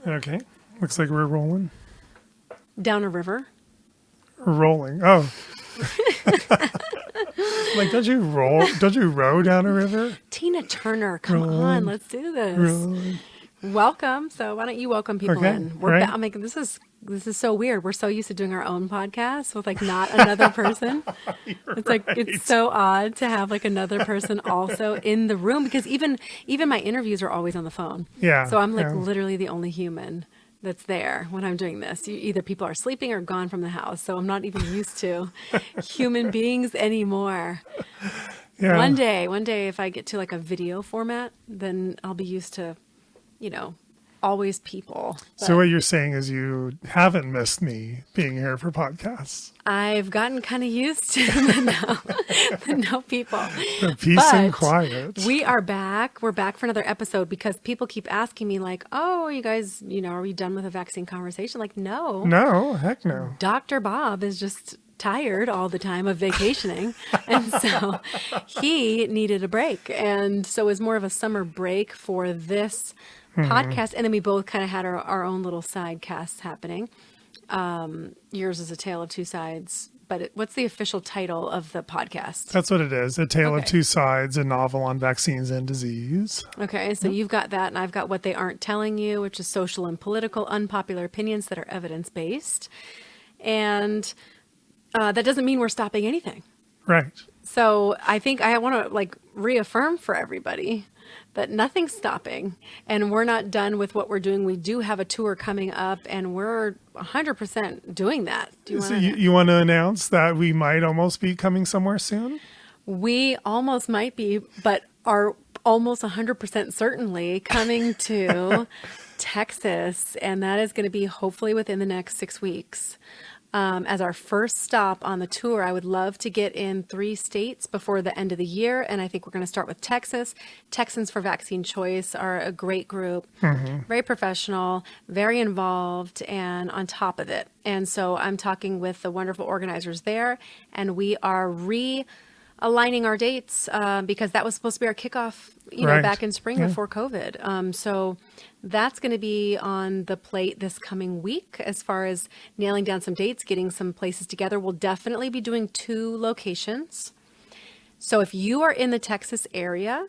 Okay. Looks like we're rolling. Down a river. We're rolling. Oh. Like, don't you row down a river? Tina Turner, come Rolling. on, let's do this. Rolling. Welcome. So why don't you welcome people Okay, in? We're right. I'm like, this is so weird. We're so used to doing our own podcast with like not another person. It's like it's so odd to have like another person also in the room, because even my interviews are always on the phone. Yeah, So I'm like yeah. literally the only human that's there when I'm doing this. Either people are sleeping or gone from the house. So I'm not even used to human beings anymore. Yeah. One day, if I get to like a video format, then I'll be used to, always people. So what you're saying is you haven't missed me being here for podcasts. I've gotten kind of used to no people. The peace and But quiet. we are back. We're back for another episode because people keep asking me like, oh, you guys, are we done with the vaccine conversation? Like, no. No, heck no. Dr. Bob is just tired all the time of vacationing. And so he needed a break. And so it was more of a summer break for this podcast. And then we both kind of had our own little side casts happening. Yours is A Tale of Two Sides. But what's the official title of the podcast? That's what it is. A Tale of Okay. Two Sides, a novel on vaccines and disease. Okay, so you've got that, and I've got What They Aren't Telling You, which is social and political unpopular opinions that are evidence-based. And that doesn't mean we're stopping anything. Right. So I think I want to reaffirm for everybody that nothing's stopping, and we're not done with what we're doing. We do have a tour coming up, and we're 100% doing that. Do you So want to? you want to announce that we might almost be coming somewhere soon? We almost might be, but are almost 100% certainly coming to Texas, and that is going to be hopefully within the next 6 weeks. As our first stop on the tour, I would love to get in 3 states before the end of the year, and I think we're going to start with Texas. Texans for Vaccine Choice are a great group, very professional, very involved, and on top of it. And so I'm talking with the wonderful organizers there, and we are realigning our dates because that was supposed to be our kickoff, Right. back in spring Yeah. before COVID. So that's going to be on the plate this coming week as far as nailing down some dates, getting some places together. We'll definitely be doing 2 locations. So if you are in the Texas area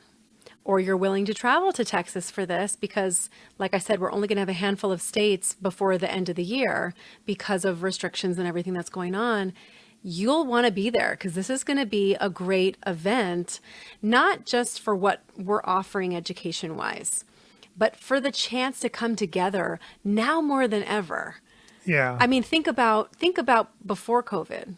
or you're willing to travel to Texas for this, because like I said, we're only going to have a handful of states before the end of the year because of restrictions and everything that's going on, you'll want to be there because this is going to be a great event, not just for what we're offering education-wise, but for the chance to come together now more than ever. Yeah. I mean, think about before COVID,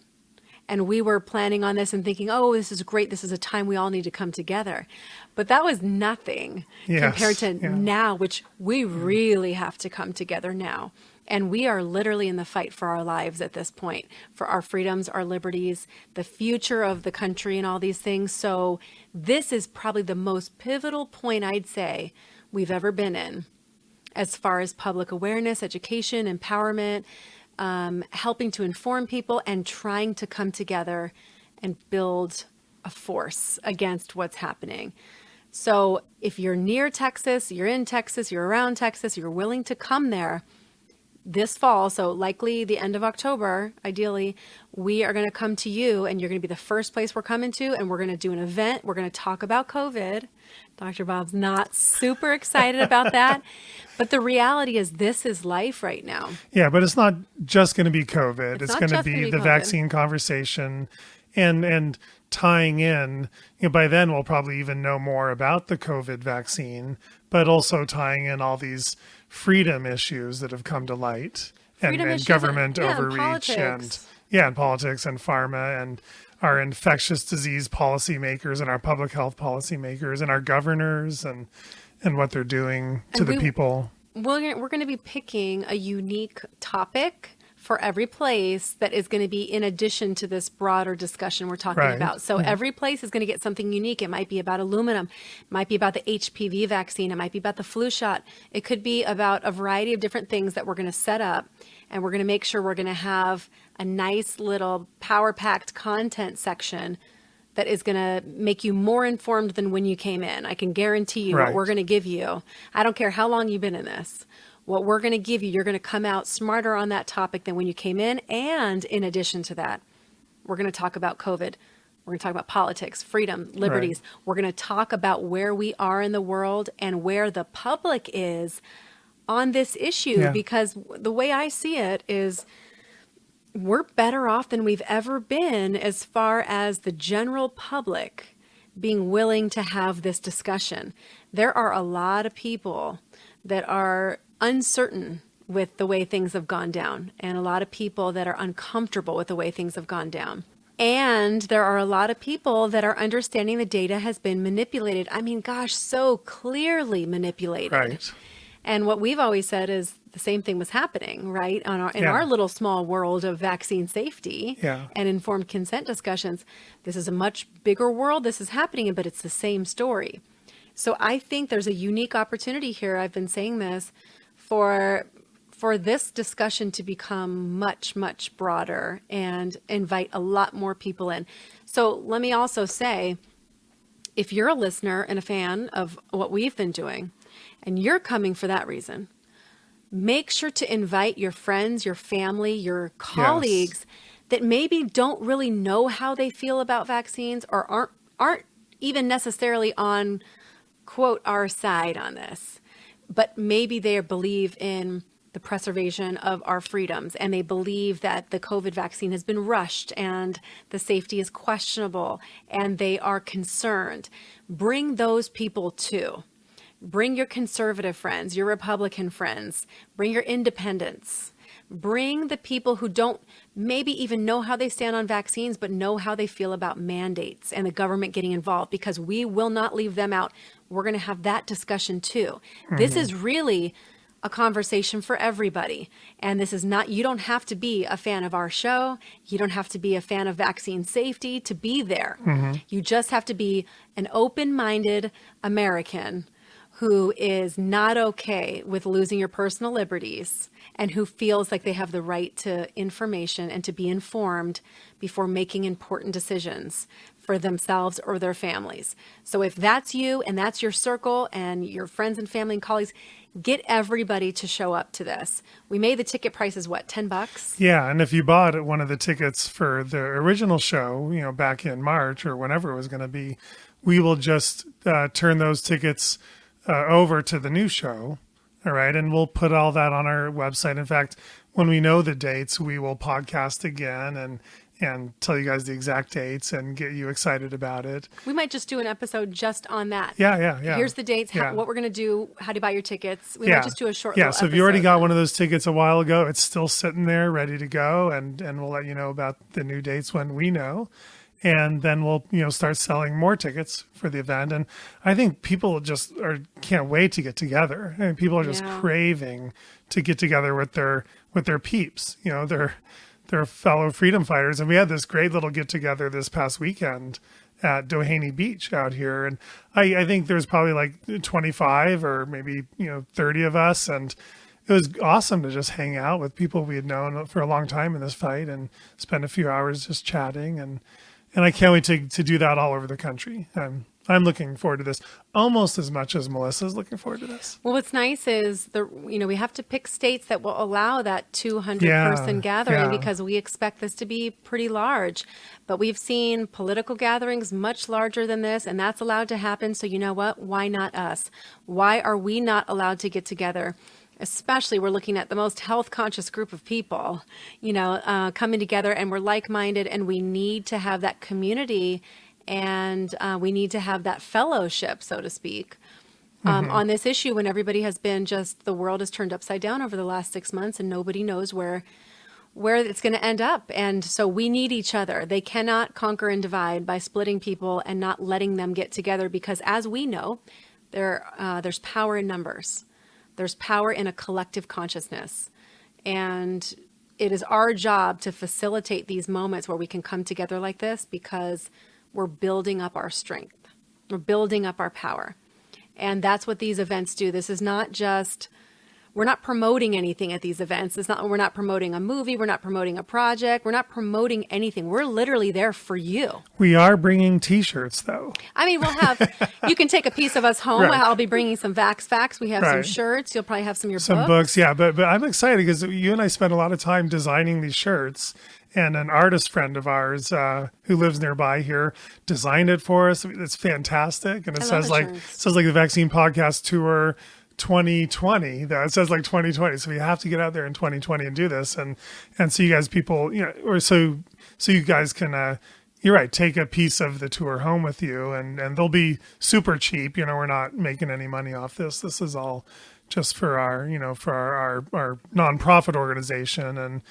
and we were planning on this and thinking, oh, this is great. This is a time we all need to come together. But that was nothing Yes, compared to yeah. now, which we really have to come together now. And we are literally in the fight for our lives at this point, for our freedoms, our liberties, the future of the country and all these things. So this is probably the most pivotal point, I'd say, we've ever been in as far as public awareness, education, empowerment, helping to inform people and trying to come together and build a force against what's happening. So if you're near Texas, you're in Texas, you're around Texas, you're willing to come there this fall, so likely the end of October, ideally, we are going to come to you, and you're going to be the first place we're coming to, and we're going to do an event. We're going to talk about COVID. Dr. Bob's not super excited about that, but the reality is this is life right now. Yeah, but it's not just going to be COVID. It's not going to just gonna be be the COVID. vaccine conversation and tying in, by then we'll probably even know more about the COVID vaccine, but also tying in all these freedom issues that have come to light Freedom and issues government and overreach politics. and politics and pharma and our infectious disease policymakers and our public health policymakers and our governors and what they're doing to And the people. We're going to be picking a unique topic for every place that is going to be in addition to this broader discussion we're talking Right. about. So every place is going to get something unique. It might be about aluminum, it might be about the HPV vaccine, it might be about the flu shot. It could be about a variety of different things that we're going to set up, and we're going to make sure we're going to have a nice little power-packed content section that is going to make you more informed than when you came in. I can guarantee you Right. what we're going to give you. I don't care how long you've been in this. what we're going to give you, you're going to come out smarter on that topic than when you came in. And in addition to that, we're going to talk about COVID. We're going to talk about politics, freedom, liberties. Right. We're going to talk about where we are in the world and where the public is on this issue. Yeah. Because the way I see it is we're better off than we've ever been as far as the general public being willing to have this discussion. There are a lot of people that are uncertain with the way things have gone down, and a lot of people that are uncomfortable with the way things have gone down. And there are a lot of people that are understanding the data has been manipulated. I mean, gosh, so clearly manipulated. Right. And what we've always said is the same thing was happening, right? In Yeah. our little small world of vaccine safety Yeah. and informed consent discussions, this is a much bigger world. This is happening, but it's the same story. So I think there's a unique opportunity here. I've been saying this for this discussion to become much, much broader and invite a lot more people in. So let me also say, if you're a listener and a fan of what we've been doing, and you're coming for that reason, make sure to invite your friends, your family, your colleagues that maybe don't really know how they feel about vaccines or aren't even necessarily on, quote, our side on this, but maybe they believe in the preservation of our freedoms, and they believe that the COVID vaccine has been rushed and the safety is questionable, and they are concerned. Bring those people too. Bring your conservative friends, your Republican friends, bring your independents, bring the people who don't maybe even know how they stand on vaccines, but know how they feel about mandates and the government getting involved, because we will not leave them out. We're going to have that discussion too. This is really a conversation for everybody. And this is not, you don't have to be a fan of our show. You don't have to be a fan of vaccine safety to be there. You just have to be an open-minded American who is not okay with losing your personal liberties and who feels like they have the right to information and to be informed before making important decisions for themselves or their families. So if that's you and that's your circle and your friends and family and colleagues, get everybody to show up to this. We made the ticket prices, what, $10? Yeah, and if you bought one of the tickets for the original show, back in March or whenever it was going to be, we will just turn those tickets over to the new show. All right. And we'll put all that on our website. In fact, when we know the dates, we will podcast again and tell you guys the exact dates and get you excited about it. We might just do an episode just on that. Yeah. Here's the dates, Yeah. what we're going to do, how to buy your tickets. We might just do a short little so if you already episode. got one of those tickets a while ago, it's still sitting there ready to go. And we'll let you know about the new dates when we know. And then we'll, start selling more tickets for the event. And I think people just can't wait to get together. I mean, people are just craving to get together with their peeps, their fellow freedom fighters. And we had this great little get together this past weekend at Doheny Beach out here. And I think there's probably like 25 or maybe, 30 of us. And it was awesome to just hang out with people we had known for a long time in this fight and spend a few hours just chatting. And I can't wait to do that all over the country. I'm looking forward to this almost as much as Melissa's looking forward to this. Well, what's nice is we have to pick states that will allow that 200-person gathering because we expect this to be pretty large. But we've seen political gatherings much larger than this, and that's allowed to happen. So you know what? Why not us? Why are we not allowed to get together? Especially we're looking at the most health conscious group of people, coming together, and we're like-minded, and we need to have that community, and we need to have that fellowship, so to speak, on this issue when everybody has been the world has turned upside down over the last 6 months and nobody knows where it's going to end up. And so we need each other. They cannot conquer and divide by splitting people and not letting them get together, because as we know, there's power in numbers. There's power in a collective consciousness. And it is our job to facilitate these moments where we can come together like this, because we're building up our strength. We're building up our power. And that's what these events do. This is not just we're not promoting anything at these events. We're not promoting a movie. We're not promoting a project. We're not promoting anything. We're literally there for you. We are bringing t-shirts though. I mean, you can take a piece of us home. Right. I'll be bringing some Vax Facts. We have some Right. shirts. You'll probably have some of your Some books. Yeah. But I'm excited because you and I spent a lot of time designing these shirts, and an artist friend of ours who lives nearby here designed it for us. It's fantastic. And it I love says the like, shirts. the Vaccine Podcast Tour 2020. That it says like 2020. So we have to get out there in 2020 and do this. And so you guys, people, or so you guys can, you're right, take a piece of the tour home with you, and they'll be super cheap. We're not making any money off this. This is all just for our, for our nonprofit organization.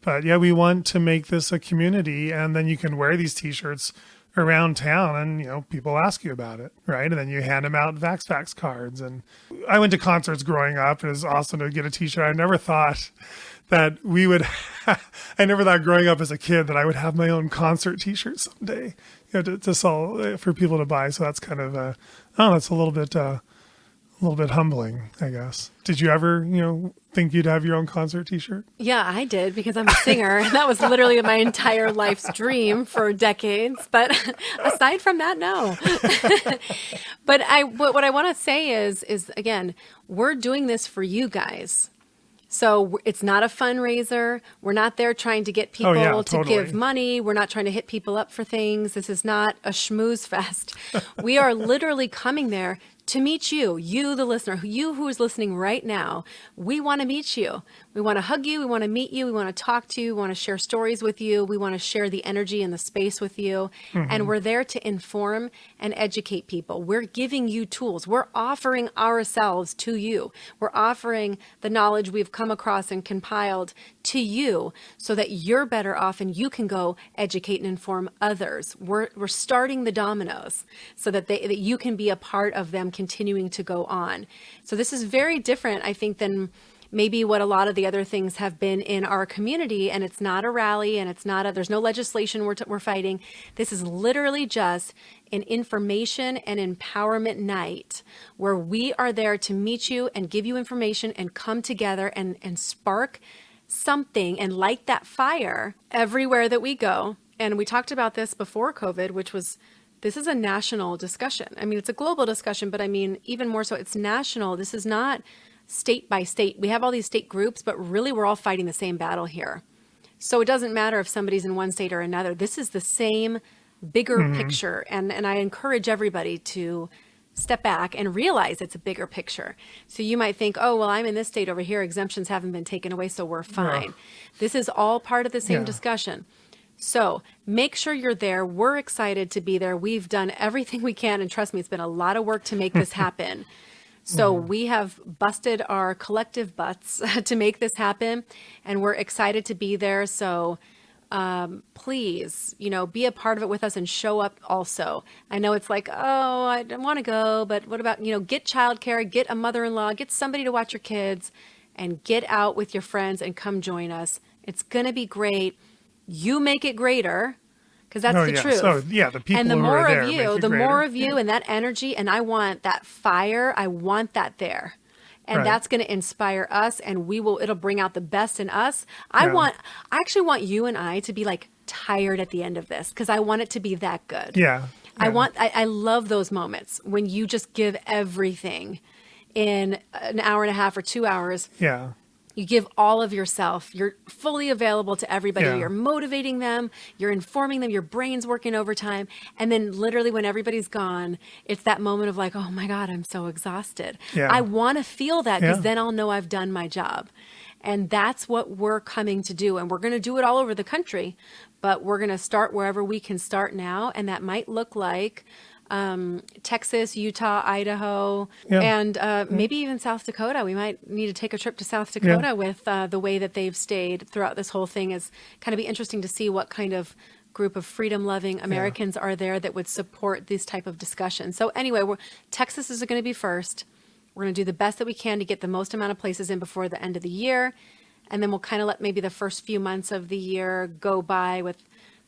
But yeah, we want to make this a community, and then you can wear these t-shirts around town, and people ask you about it, right? And then you hand them out Vax Facts cards. And I went to concerts growing up, and it was awesome to get a t-shirt. I never thought that we would I never thought growing up as a kid that I would have my own concert t-shirt someday, to sell for people to buy. So that's kind of that's a little bit humbling, I guess. Did you ever think you'd have your own concert t-shirt? Yeah, I did, because I'm a singer. And that was literally my entire life's dream for decades. But aside from that, no. But what I want to say is again, we're doing this for you guys. So it's not a fundraiser. We're not there trying to get people to give money. We're not trying to hit people up for things. This is not a schmooze fest. We are literally coming there to meet you, the listener, you who is listening right now. We want to meet you. We want to hug you. We want to meet you. We want to talk to you. We want to share stories with you. We want to share the energy and the space with you. Mm-hmm. And we're there to inform and educate people. We're giving you tools. We're offering ourselves to you. We're offering the knowledge we've come across and compiled to you so that you're better off and you can go educate and inform others. We're starting the dominoes so that you can be a part of them continuing to go on. So this is very different, I think, than maybe what a lot of the other things have been in our community. And it's not a rally, and there's no legislation we're fighting. This is literally just an information and empowerment night where we are there to meet you and give you information and come together and spark something and light that fire everywhere that we go. And we talked about this before COVID, this is a national discussion. I mean, it's a global discussion, but I mean, even more so, it's national. This is not state by state. We have all these state groups, but really we're all fighting the same battle here. So it doesn't matter if somebody's in one state or another. This is the same bigger picture. And I encourage everybody to step back and realize it's a bigger picture. So you might think, oh, well, I'm in this state over here. Exemptions haven't been taken away, so we're fine. Yeah. This is all part of the same discussion. So make sure you're there. We're excited to be there. We've done everything we can. And trust me, it's been a lot of work to make this happen. So we have busted our collective butts to make this happen. And we're excited to be there. So please, be a part of it with us and show up also. I know it's like, oh, I don't want to go. But what about, get childcare, get a mother-in-law, get somebody to watch your kids, and get out with your friends and come join us. It's going to be great. You make it greater, because that's the truth. So, the people and the who more are there of you, the more of you and that energy, and I want that fire. I want that there. And that's going to inspire us, and it'll bring out the best in us. I actually want you and I to be like tired at the end of this, because I want it to be that good. Yeah. I love those moments when you just give everything in an hour and a half or 2 hours. Yeah. You give all of yourself. You're fully available to everybody. Yeah. You're motivating them. You're informing them. Your brain's working overtime. And then literally when everybody's gone, it's that moment of like, oh my God, I'm so exhausted. Yeah. I want to feel that, because then I'll know I've done my job. And that's what we're coming to do. And we're going to do it all over the country, but we're going to start wherever we can start now. And that might look like Texas, Utah, Idaho, and maybe even South Dakota. We might need to take a trip to South Dakota with the way that they've stayed throughout this whole thing. Is kind of be interesting to see what kind of group of freedom-loving Americans are there that would support this type of discussion. So anyway, Texas is going to be first. We're going to do the best that we can to get the most amount of places in before the end of the year. And then we'll kind of let maybe the first few months of the year go by with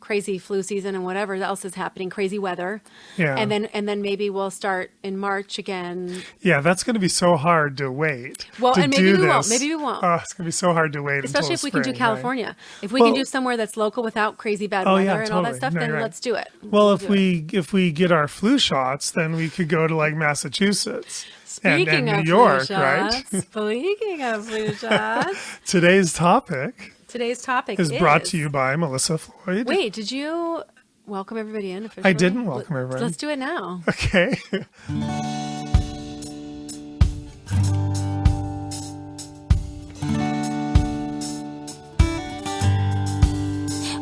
crazy flu season and whatever else is happening, crazy weather. Yeah. And then maybe we'll start in March again. Yeah, that's going to be so hard to wait. Well, to and maybe do we won't. this. Maybe we won't. Oh, it's going to be so hard to wait Especially until if we can do spring, California. Right? If we Well- can do somewhere that's local without crazy bad Oh, weather yeah, and all that totally. stuff, No, then you're right. let's do it. Well, We'll if do it. we get our flu shots, then we could go to like Massachusetts Speaking and of New York, flu right? shots, speaking of flu shots, Today's topic today's topic is brought to you by Melissa Floyd. Wait, did you welcome everybody in officially? I didn't welcome everyone. Let's do it now. Okay.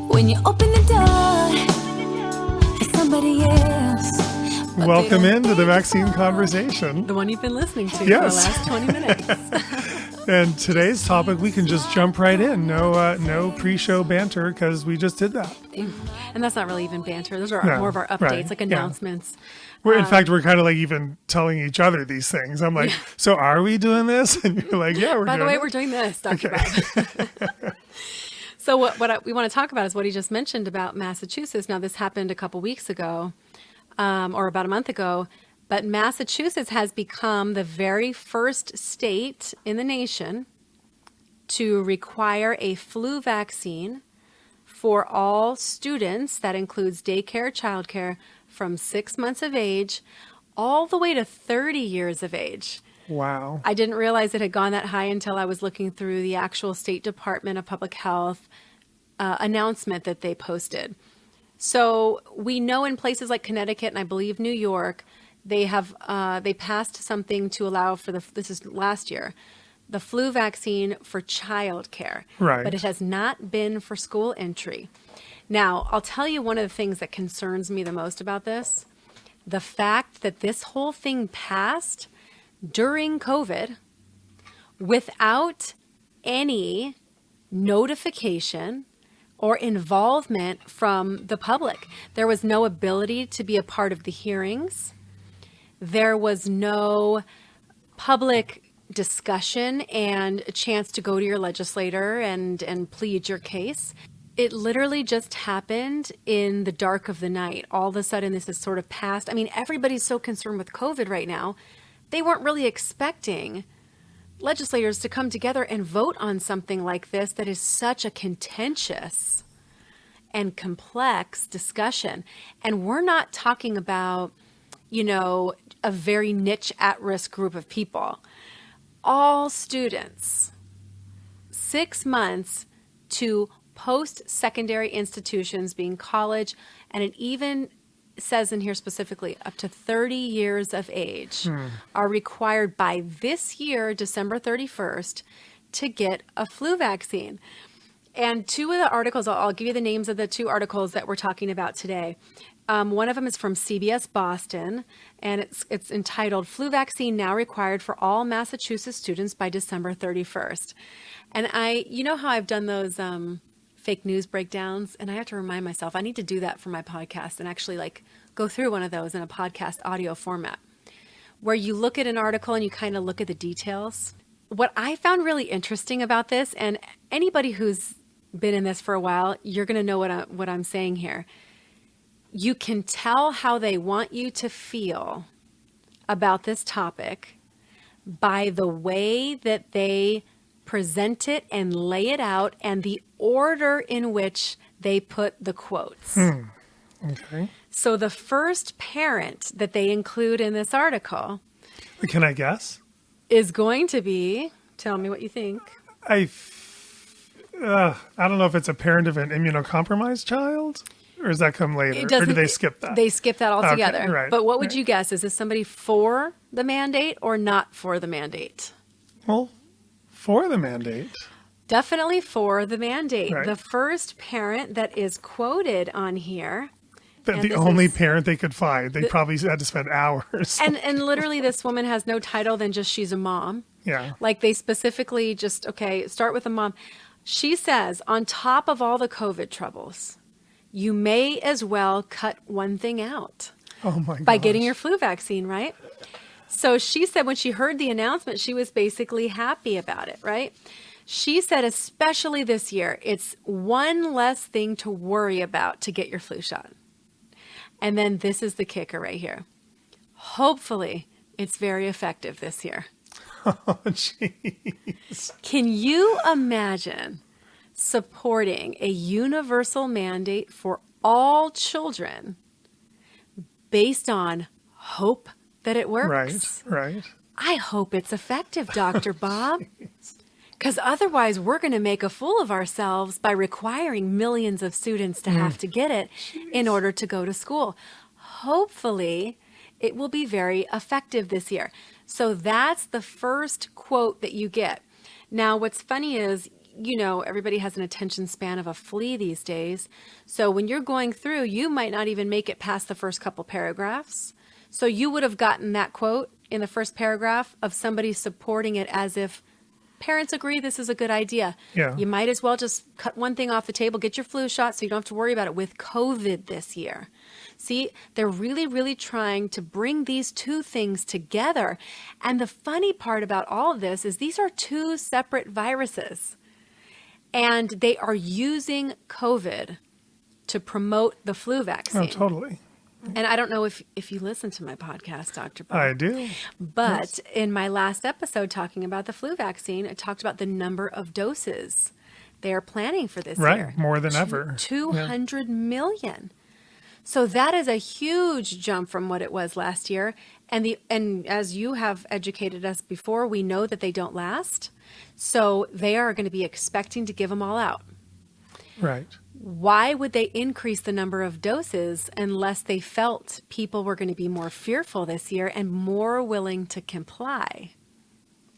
When you open the door for somebody else. Welcome into the vaccine conversation. The one you've been listening to Yes. for the last 20 minutes. And today's topic, we can just jump right in. No pre-show banter because we just did that. And that's not really even banter. Those are No, more of our updates, right, like yeah. announcements. In fact, we're kind of like even telling each other these things. I'm like, so are we doing this? And you're like, yeah, we're By doing the way, it. we're doing this, Dr. Okay. Bob. So we want to talk about is what he just mentioned about Massachusetts. Now, this happened a couple weeks ago, or about a month ago, but Massachusetts has become the very first state in the nation to require a flu vaccine for all students. That includes daycare, childcare, from 6 months of age all the way to 30 years of age. Wow. I didn't realize it had gone that high until I was looking through the actual State Department of Public Health announcement that they posted. So we know in places like Connecticut and I believe New York, they passed something to allow for this is last year, the flu vaccine for childcare. Right. But it has not been for school entry. Now, I'll tell you one of the things that concerns me the most about this, the fact that this whole thing passed during COVID without any notification or involvement from the public. There was no ability to be a part of the hearings. There was no public discussion and a chance to go to your legislator and plead your case. It literally just happened in the dark of the night. All of a sudden, this is sort of passed. I mean, everybody's so concerned with COVID right now. They weren't really expecting legislators to come together and vote on something like this that is such a contentious and complex discussion. And we're not talking about, a very niche at-risk group of people. All students, 6 months to post-secondary institutions, being college, and it even says in here specifically up to 30 years of age are required by this year, December 31st, to get a flu vaccine. And two of the articles, I'll give you the names of the two articles that we're talking about today. One of them is from CBS Boston, and it's entitled "Flu Vaccine Now Required for All Massachusetts Students by December 31st." And you know how I've done those fake news breakdowns, and I have to remind myself I need to do that for my podcast and actually go through one of those in a podcast audio format, where you look at an article and you kind of look at the details. What I found really interesting about this, and anybody who's been in this for a while, you're going to know what I'm saying here. You can tell how they want you to feel about this topic by the way that they present it and lay it out and the order in which they put the quotes. Okay. So the first parent that they include in this article Can I guess? is going to be, tell me what you think. I don't know if it's a parent of an immunocompromised child, or does that come later? Or do they skip that? They skip that altogether. Okay, right, But what would right. you guess? Is this somebody for the mandate or not for the mandate? Well, for the mandate. Definitely for the mandate. Right. The first parent that is quoted on here. The And this only is- parent they could find. They probably had to spend hours. And literally this woman has no title than just she's a mom. Yeah. Like they specifically just, start with a mom. She says, on top of all the COVID troubles, you may as well cut one thing out Oh my god. by getting your flu vaccine, right? So she said when she heard the announcement, she was basically happy about it, right? She said, especially this year, it's one less thing to worry about to get your flu shot. And then this is the kicker right here. Hopefully, it's very effective this year. Oh, jeez. Can you imagine supporting a universal mandate for all children based on hope that it works? Right. I hope it's effective, Dr. Bob. Because otherwise, we're going to make a fool of ourselves by requiring millions of students to have to get it in order to go to school. Hopefully, it will be very effective this year. So that's the first quote that you get. Now, what's funny is, you know, everybody has an attention span of a flea these days. So when you're going through, you might not even make it past the first couple paragraphs. So you would have gotten that quote in the first paragraph of somebody supporting it as if parents agree this is a good idea. Yeah. You might as well just cut one thing off the table, get your flu shot so you don't have to worry about it with COVID this year. See, they're really, really trying to bring these two things together. And the funny part about all of this is these are two separate viruses. And they are using COVID to promote the flu vaccine. Oh, totally. And I don't know if you listen to my podcast, Dr. Bob. I do. But in my last episode talking about the flu vaccine, I talked about the number of doses they are planning for this Right. year. More than ever. 200 million. So that is a huge jump from what it was last year. And as you have educated us before, we know that they don't last. So they are going to be expecting to give them all out. Right. Why would they increase the number of doses unless they felt people were going to be more fearful this year and more willing to comply?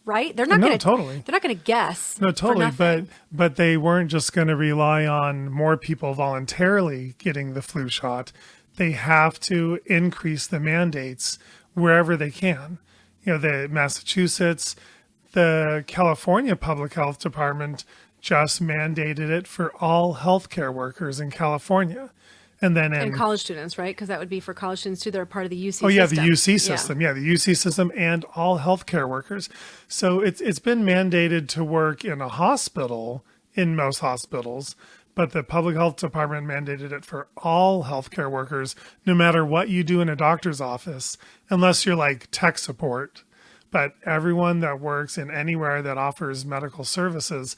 Right? They're not No, going to totally. They're not going to guess. No, for totally. nothing. But they weren't just going to rely on more people voluntarily getting the flu shot. They have to increase the mandates wherever they can. You know, the Massachusetts, the California Public Health Department just mandated it for all healthcare workers in California. And then And college students, right? Because that would be for college students too. They're part of the UC system. Oh, yeah, the UC system. Yeah, the UC system and all healthcare workers. So it's been mandated to work in a hospital, in most hospitals, but the public health department mandated it for all healthcare workers, no matter what you do in a doctor's office, unless you're like tech support. But everyone that works in anywhere that offers medical services,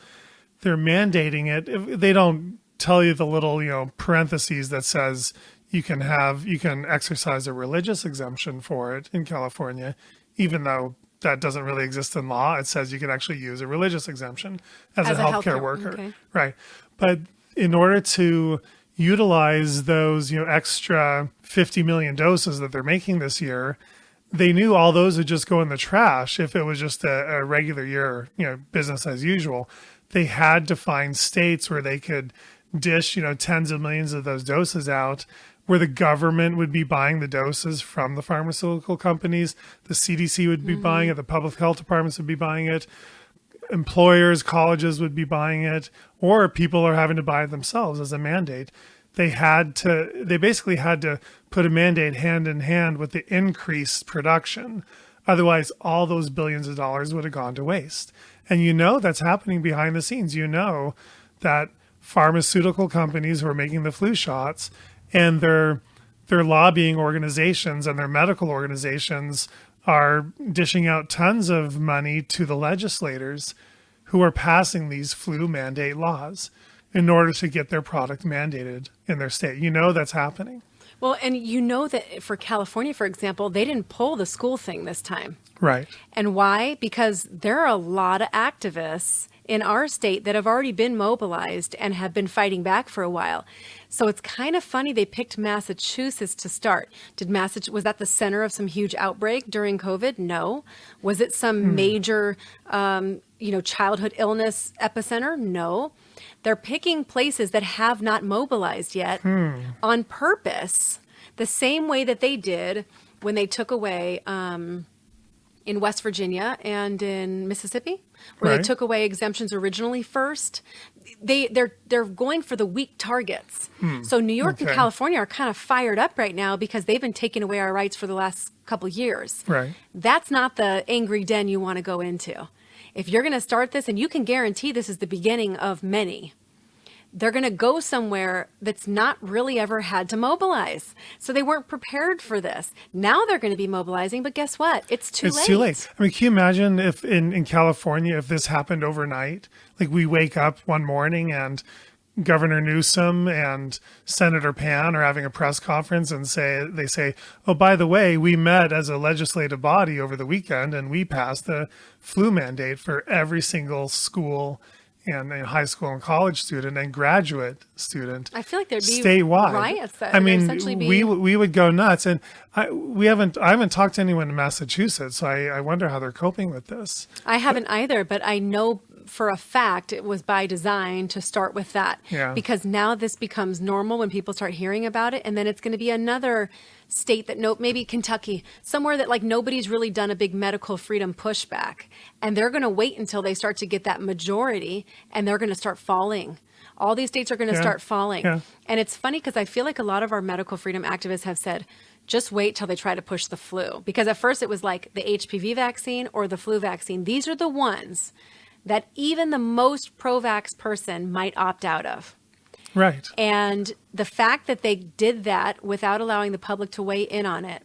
they're mandating it. If they don't tell you the little, parentheses that says you can exercise a religious exemption for it in California, even though that doesn't really exist in law. It says you can actually use a religious exemption as a healthcare worker. Okay. Right. But in order to utilize those, extra 50 million doses that they're making this year, they knew all those would just go in the trash if it was just a regular year, business as usual. They had to find states where they could dish, tens of millions of those doses out, where the government would be buying the doses from the pharmaceutical companies. The CDC would be buying it. The public health departments would be buying it. Employers, colleges would be buying it, or people are having to buy it themselves as a mandate. They basically had to put a mandate hand in hand with the increased production. Otherwise, all those billions of dollars would have gone to waste. And that's happening behind the scenes. That pharmaceutical companies who are making the flu shots and their lobbying organizations and their medical organizations are dishing out tons of money to the legislators who are passing these flu mandate laws in order to get their product mandated in their state. That's happening. Well, and that for California, for example, they didn't pull the school thing this time. Right. And why? Because there are a lot of activists in our state that have already been mobilized and have been fighting back for a while. So it's kind of funny they picked Massachusetts to start. Was that the center of some huge outbreak during COVID? No. Was it some major, childhood illness epicenter? No. They're picking places that have not mobilized yet on purpose, the same way that they did when they took away in West Virginia and in Mississippi, where they took away exemptions originally first. They're going for the weak targets. So New York and California are kind of fired up right now because they've been taking away our rights for the last couple years. Right. That's not the angry den you want to go into. if you're going to start this, and you can guarantee this is the beginning of many, they're going to go somewhere that's not really ever had to mobilize. So they weren't prepared for this. Now they're going to be mobilizing, but guess what? It's too late. It's too late. I mean, can you imagine if in California, if this happened overnight, like we wake up one morning and Governor Newsom and Senator Pan are having a press conference and they say, oh, by the way, we met as a legislative body over the weekend and we passed the flu mandate for every single school and a high school and college student and graduate student. I feel like there'd be statewide riots. I mean, essentially we would go nuts. And I haven't talked to anyone in Massachusetts, so I wonder how they're coping with this. I haven't either, but I know for a fact it was by design to start with that. Yeah. Because now this becomes normal when people start hearing about it, and then it's going to be another state that maybe Kentucky, somewhere that like nobody's really done a big medical freedom pushback, and they're going to wait until they start to get that majority, and they're going to start falling. All these states are going to start falling. Yeah. And it's funny because I feel like a lot of our medical freedom activists have said, just wait till they try to push the flu. Because at first it was like the HPV vaccine or the flu vaccine. These are the ones that even the most pro-vax person might opt out of. Right. And the fact that they did that without allowing the public to weigh in on it,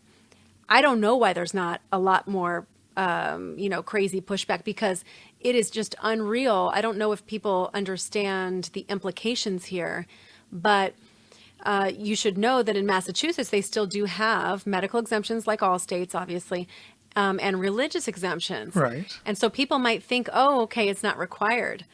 I don't know why there's not a lot more, crazy pushback, because it is just unreal. I don't know if people understand the implications here, but you should know that in Massachusetts, they still do have medical exemptions, like all states, obviously, and religious exemptions. Right. And so people might think, oh, okay, it's not required.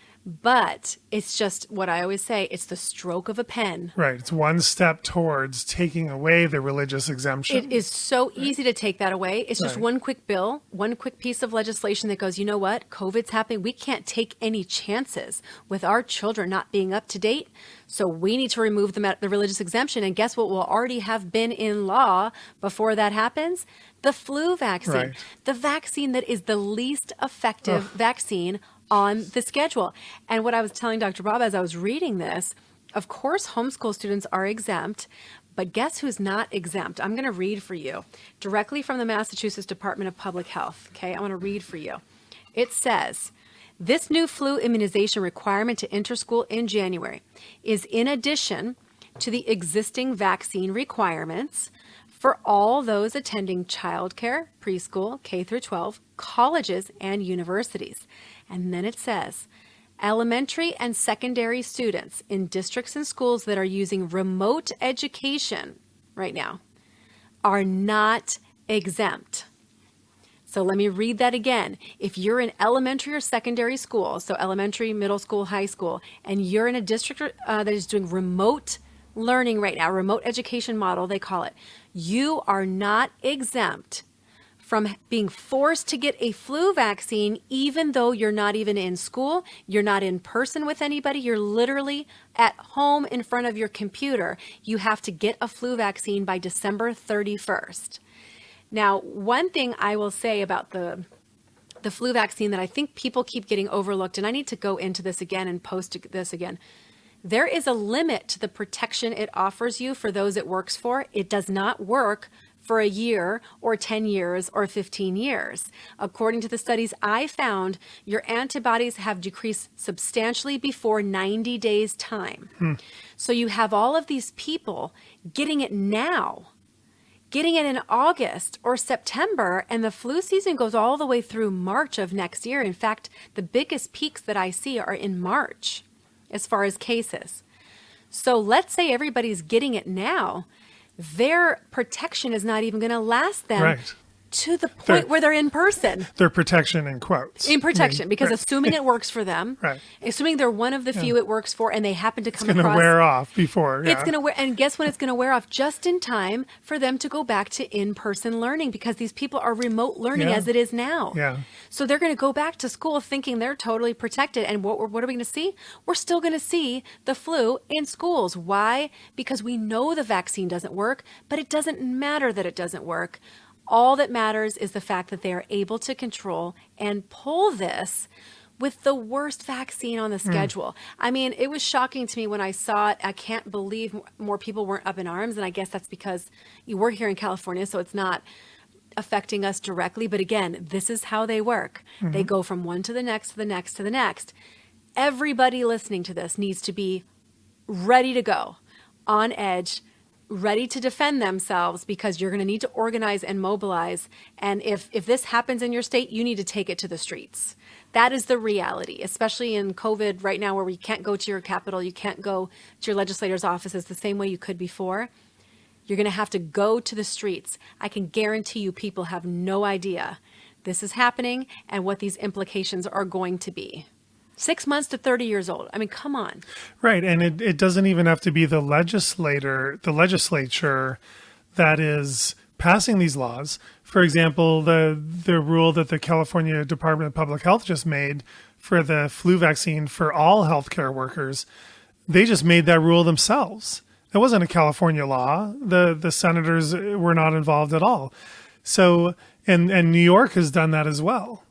But it's just what I always say, it's the stroke of a pen. Right. It's one step towards taking away the religious exemption. It is so easy to take that away. It's just Right. one quick bill, one quick piece of legislation that goes, you know what? COVID's happening. We can't take any chances with our children not being up to date. So we need to remove the religious exemption. And guess what will already have been in law before that happens? The flu vaccine. Right. The vaccine that is the least effective vaccine on the schedule. And what I was telling Dr. Bob as I was reading this, of course, homeschool students are exempt, but guess who's not exempt? I'm going to read for you directly from the Massachusetts Department of Public Health. Okay, I want to read for you. It says, this new flu immunization requirement to enter school in January is in addition to the existing vaccine requirements for all those attending childcare, preschool, K through 12, colleges, and universities. And then it says, elementary and secondary students in districts and schools that are using remote education right now are not exempt. So let me read that again. If you're in elementary or secondary school, so elementary, middle school, high school, and you're in a district that is doing remote learning right now, remote education model, they call it, you are not exempt from being forced to get a flu vaccine, even though you're not even in school, you're not in person with anybody, you're literally at home in front of your computer. You have to get a flu vaccine by December 31st. Now, one thing I will say about the flu vaccine that I think people keep getting overlooked, and I need to go into this again and post this again. There is a limit to the protection it offers you for those it works for. It does not work for a year or 10 years or 15 years. According to the studies I found, your antibodies have decreased substantially before 90 days time. So you have all of these people getting it now, getting it in August or September, and the flu season goes all the way through March of next year. In fact, the biggest peaks that I see are in March as far as cases. So let's say everybody's getting it now. Their protection is not even going to last them Right. to the point where they're in person. Their protection in quotes. In protection, because right. assuming it works for them, Right. assuming they're one of the few it works for, and they happen to come It's going to across, wear off before. it's going to wear, and guess when it's going to wear off? Just in time for them to go back to in-person learning, because these people are remote learning Yeah. as it is now. Yeah. So they're going to go back to school thinking they're totally protected. And what are we going to see? We're still going to see the flu in schools. Why? Because we know the vaccine doesn't work, but it doesn't matter that it doesn't work. All that matters is the fact that they are able to control and pull this with the worst vaccine on the schedule. I mean, it was shocking to me when I saw it. I can't believe more people weren't up in arms. And I guess that's because we're here in California, so it's not affecting us directly, but again, this is how they work. They go from one to the next, to the next, to the next. Everybody listening to this needs to be ready to go, on edge, ready to defend themselves, because you're going to need to organize and mobilize. And if this happens in your state, you need to take it to the streets. That is the reality, especially in COVID right now, where we can't go to your capital, you can't go to your legislators' offices the same way you could before. You're going to have to go to the streets. I can guarantee you people have no idea this is happening and what these implications are going to be. 6 months to 30 years old. I mean, come on. Right. And it doesn't even have to be the legislature that is passing these laws. For example, the rule that the California Department of Public Health just made for the flu vaccine for all healthcare workers, they just made that rule themselves. It wasn't a California law. The senators were not involved at all. So, and New York has done that as well.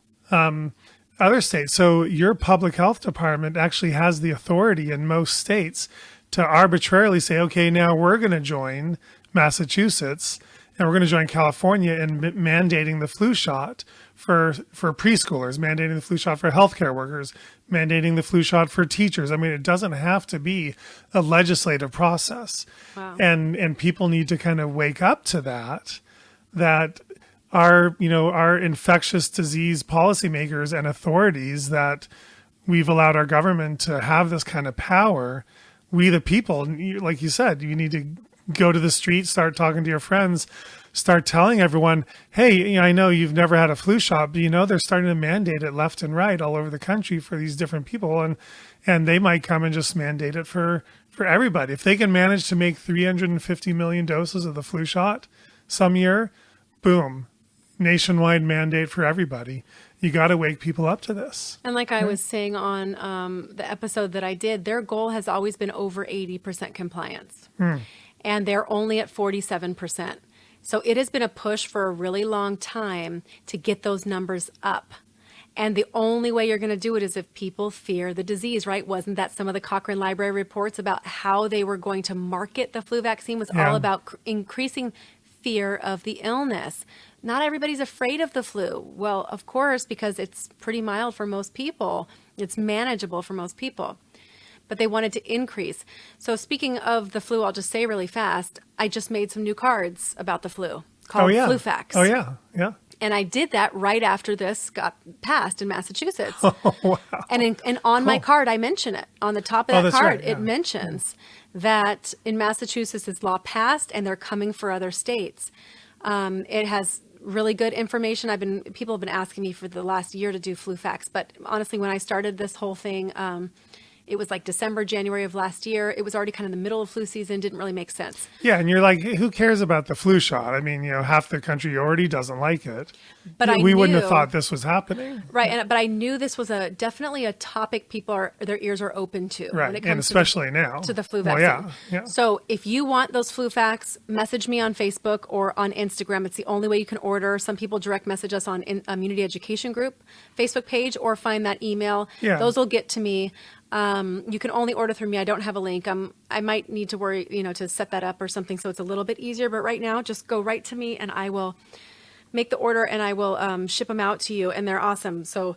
Other states. So your public health department actually has the authority in most states to arbitrarily say, okay, now we're going to join Massachusetts and we're going to join California in mandating the flu shot for preschoolers, mandating the flu shot for healthcare workers, mandating the flu shot for teachers. I mean, it doesn't have to be a legislative process. Wow. And people need to kind of wake up to that our infectious disease policymakers and authorities, that we've allowed our government to have this kind of power. We, the people, like you said, you need to go to the street, start talking to your friends, start telling everyone, hey, I know you've never had a flu shot, but they're starting to mandate it left and right all over the country for these different people. And they might come and just mandate it for everybody. If they can manage to make 350 million doses of the flu shot some year, boom. Nationwide mandate for everybody. You got to wake people up to this. And like I was saying on the episode that I did, their goal has always been over 80% compliance. And they're only at 47%. So it has been a push for a really long time to get those numbers up. And the only way you're going to do it is if people fear the disease, right? Wasn't that some of the Cochrane Library reports about how they were going to market the flu vaccine was all about increasing fear of the illness? Not everybody's afraid of the flu. Well, of course, because it's pretty mild for most people. It's manageable for most people. But they wanted to increase. So speaking of the flu, I'll just say really fast, I just made some new cards about the flu called Flu Facts. Oh, yeah. And I did that right after this got passed in Massachusetts. Oh, wow. And on my card, I mention it. On the top of that card, it mentions that in Massachusetts, this law passed and they're coming for other states. It has really good information. People have been asking me for the last year to do Flu Facts, but honestly, when I started this whole thing, it was like December, January of last year. It was already kind of the middle of flu season. Didn't really make sense. Yeah, and you're like, who cares about the flu shot? I mean, half the country already doesn't like it. But we wouldn't have thought this was happening. Right, but I knew this was definitely a topic their ears are open to. Right, when it comes and especially now. To the flu vaccine. Well, yeah. So if you want those flu facts, message me on Facebook or on Instagram. It's the only way you can order. Some people direct message us on Immunity Education Group Facebook page or find that email. Yeah. Those will get to me. You can only order through me. I don't have a link. I might need to worry, to set that up or something so it's a little bit easier. But right now, just go right to me and I will make the order and I will ship them out to you. And they're awesome. So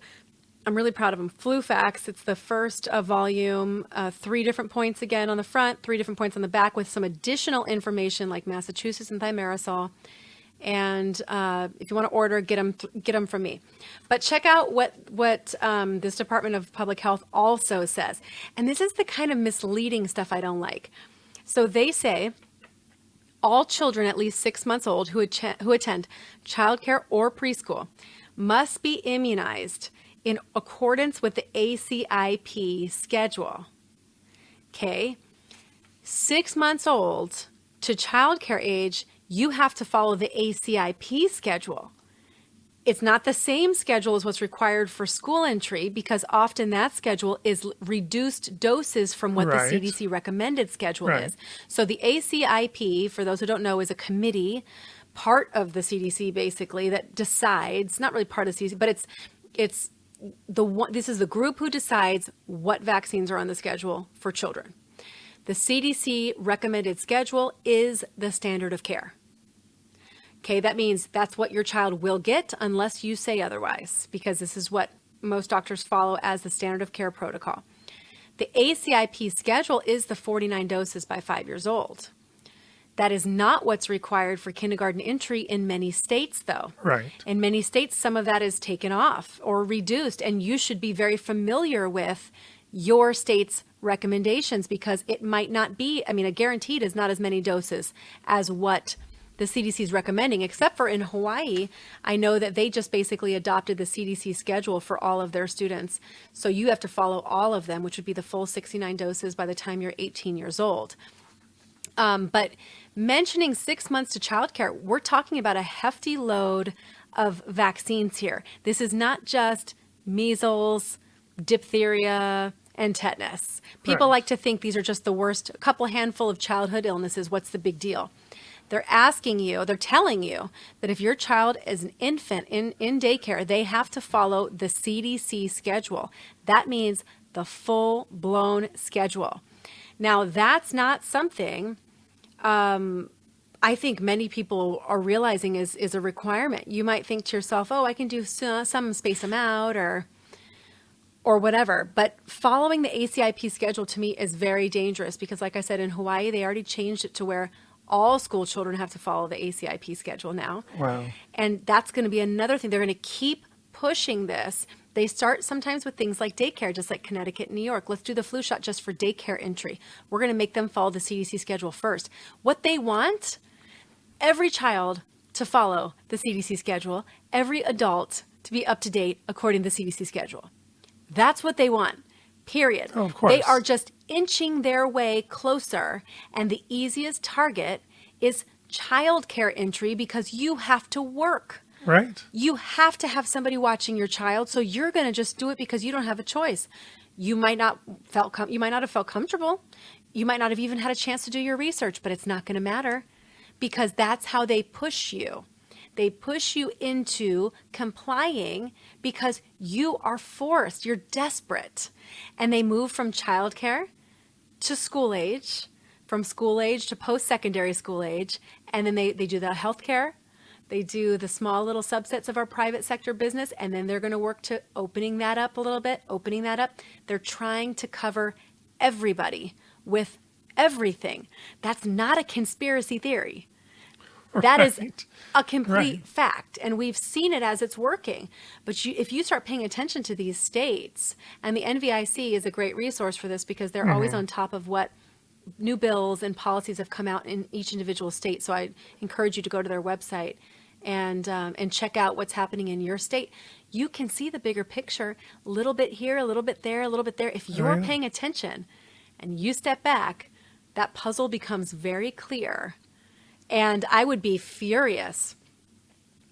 I'm really proud of them. Flu Facts. It's the first volume, 3 different points again on the front, 3 different points on the back with some additional information like Massachusetts and thimerosal. And if you want to order, get them from me. But check out what this Department of Public Health also says. And this is the kind of misleading stuff I don't like. So they say all children at least 6 months old who attend childcare or preschool must be immunized in accordance with the ACIP schedule. Okay? 6 months old to childcare age, you have to follow the ACIP schedule. It's not the same schedule as what's required for school entry because often that schedule is reduced doses from what the CDC recommended schedule is. So the ACIP, for those who don't know, is a committee, part of the CDC basically, that decides, not really part of the CDC, but this is the group who decides what vaccines are on the schedule for children. The CDC recommended schedule is the standard of care. Okay, that means that's what your child will get unless you say otherwise, because this is what most doctors follow as the standard of care protocol. The ACIP schedule is the 49 doses by 5 years old. That is not what's required for kindergarten entry in many states, though. Right. In many states, some of that is taken off or reduced, and you should be very familiar with your state's recommendations, because it might not be, I mean, a guaranteed is not as many doses as what the CDC is recommending, except for in Hawaii. I know that they just basically adopted the CDC schedule for all of their students. So you have to follow all of them, which would be the full 69 doses by the time you're 18 years old. But mentioning 6 months to childcare, we're talking about a hefty load of vaccines here. This is not just measles, diphtheria, and tetanus. People Right. like to think these are just the worst, a couple handful of childhood illnesses. What's the big deal? They're asking you, they're telling you that if your child is an infant in daycare, they have to follow the CDC schedule. That means the full-blown schedule. Now, that's not something I think many people are realizing is a requirement. You might think to yourself, oh, I can do some, space them out or whatever. But following the ACIP schedule to me is very dangerous, because like I said, in Hawaii, they already changed it to where all school children have to follow the ACIP schedule now. Wow. And that's going to be another thing. They're going to keep pushing this. They start sometimes with things like daycare, just like Connecticut and New York. Let's do the flu shot just for daycare entry. We're going to make them follow the CDC schedule first. What they want, every child to follow the CDC schedule, every adult to be up to date according to the CDC schedule. That's what they want, period. Oh, of course. They are just inching their way closer, and the easiest target is childcare entry, because you have to work. Right. You have to have somebody watching your child, so you're going to just do it because you don't have a choice. You might not have felt comfortable. You might not have even had a chance to do your research, but it's not going to matter, because that's how they push you. They push you into complying because you are forced. You're desperate. And they move from childcare to school age, from school age to post-secondary school age, and then they do the healthcare. They do the small little subsets of our private sector business, and then they're going to work to opening that up a little bit, opening that up. They're trying to cover everybody with everything. That's not a conspiracy theory. That is Right. a complete Right. fact, and we've seen it as it's working. But if you start paying attention to these states, and the NVIC is a great resource for this, because they're always on top of what new bills and policies have come out in each individual state. So I encourage you to go to their website and check out what's happening in your state. You can see the bigger picture, a little bit here, a little bit there, a little bit there. If you're yeah. paying attention and you step back, that puzzle becomes very clear. And I would be furious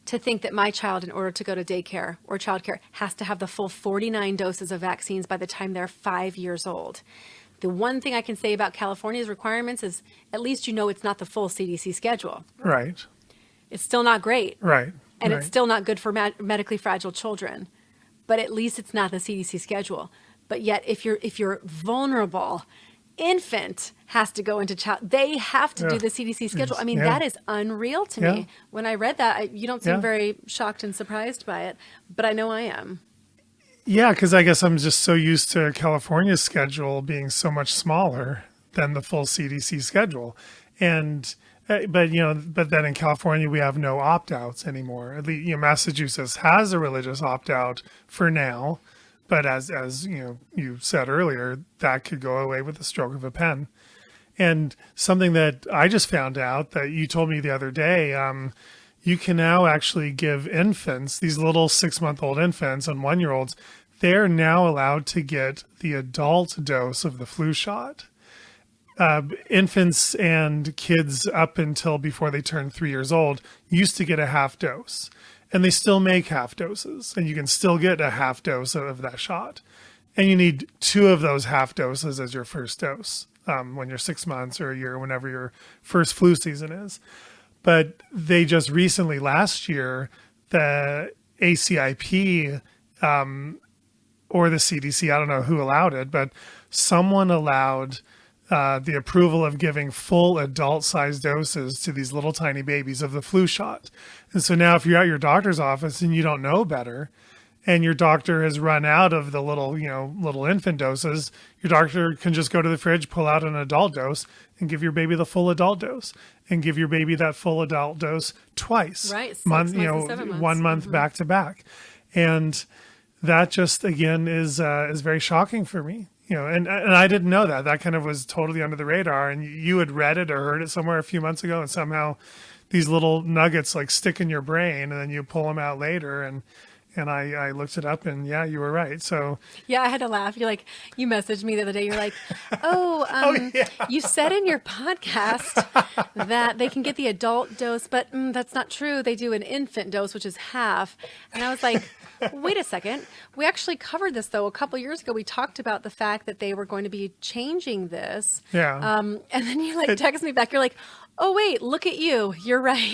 to think that my child, in order to go to daycare or childcare, has to have the full 49 doses of vaccines by the time they're 5 years old. The one thing I can say about California's requirements is at least you know it's not the full CDC schedule. Right. It's still not great, Right. and right. it's still not good for medically fragile children, but at least it's not the CDC schedule. But yet, if you're vulnerable, infant has to go into child. They have to do Yeah. the CDC schedule. I mean, Yeah. that is unreal to Yeah. me. When I read that, you don't seem Yeah. very shocked and surprised by it, but I know I am. Yeah, because I guess I'm just so used to California's schedule being so much smaller than the full CDC schedule, and but then in California we have no opt-outs anymore. At least Massachusetts has a religious opt-out for now, but as you said earlier, that could go away with the stroke of a pen. And something that I just found out that you told me the other day, you can now actually give infants, these little 6-month-old infants and 1-year-olds, they're now allowed to get the adult dose of the flu shot. Infants and kids up until before they turn 3 years old used to get a half dose, and they still make half doses, and you can still get a half dose of that shot. And you need 2 of those half doses as your first dose when you're 6 months or a year, whenever your first flu season is. But they just recently, last year, the ACIP or the CDC, I don't know who allowed it, but someone allowed the approval of giving full adult-sized doses to these little tiny babies of the flu shot. And so now if you're at your doctor's office and you don't know better, and your doctor has run out of the little infant doses, your doctor can just go to the fridge, pull out an adult dose, and give your baby the full adult dose, and give your baby that full adult dose twice. Right, 6 months and 7 months. 1 month back to back. And that just, again, is very shocking for me. And I didn't know that. That kind of was totally under the radar. And you had read it or heard it somewhere a few months ago, and somehow these little nuggets like stick in your brain, and then you pull them out later. And I looked it up, and yeah, you were right. So yeah, I had to laugh. You messaged me the other day. You're like, you said in your podcast that they can get the adult dose, but that's not true. They do an infant dose, which is half. And I was like, wait a second. We actually covered this though a couple years ago. We talked about the fact that they were going to be changing this. Yeah. And then you text me back. You're like, oh, wait, look at you. You're right.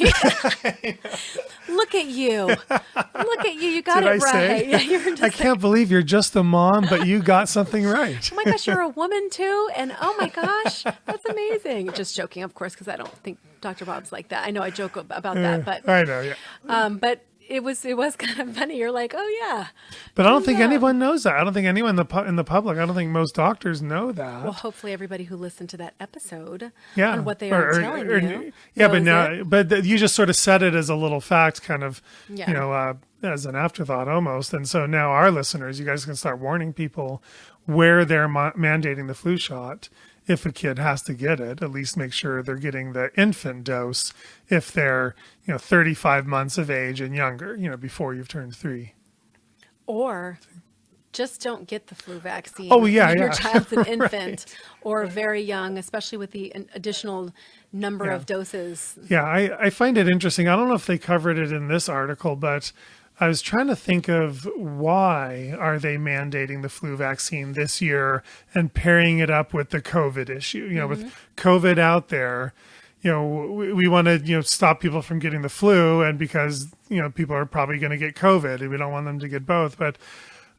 Look at you. Look at you. You got it right. Yeah, I can't believe you're just a mom, but you got something right. Oh my gosh, you're a woman too? And oh my gosh, that's amazing. Just joking, of course, because I don't think Dr. Bob's like that. I know I joke about that, but I know, yeah. But it was kind of funny. You're like, oh yeah. But I don't think anyone knows that. I don't think anyone in the public. I don't think most doctors know that. Well, hopefully everybody who listened to that episode and what they are telling you. Yeah, but you just sort of said it as a little fact, kind of, as an afterthought almost. And so now our listeners, you guys can start warning people where they're mandating the flu shot. If a kid has to get it, at least make sure they're getting the infant dose if they're, 35 months of age and younger, before you've turned 3. Or just don't get the flu vaccine. Oh, yeah, when yeah. your child's an infant Right. or very young, especially with the additional number of doses. Yeah, I find it interesting. I don't know if they covered it in this article, but I was trying to think of why are they mandating the flu vaccine this year and pairing it up with the COVID issue. With COVID out there, we want to, stop people from getting the flu, and because, people are probably going to get COVID and we don't want them to get both. But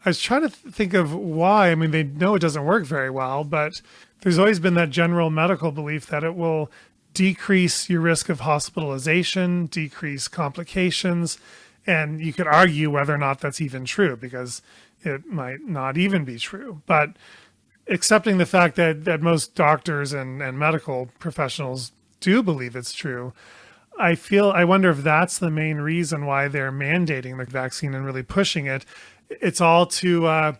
I was trying to think of why. I mean, they know it doesn't work very well, but there's always been that general medical belief that it will decrease your risk of hospitalization, decrease complications. And you could argue whether or not that's even true, because it might not even be true. But accepting the fact that most doctors and medical professionals do believe it's true, I wonder if that's the main reason why they're mandating the vaccine and really pushing it. It's all to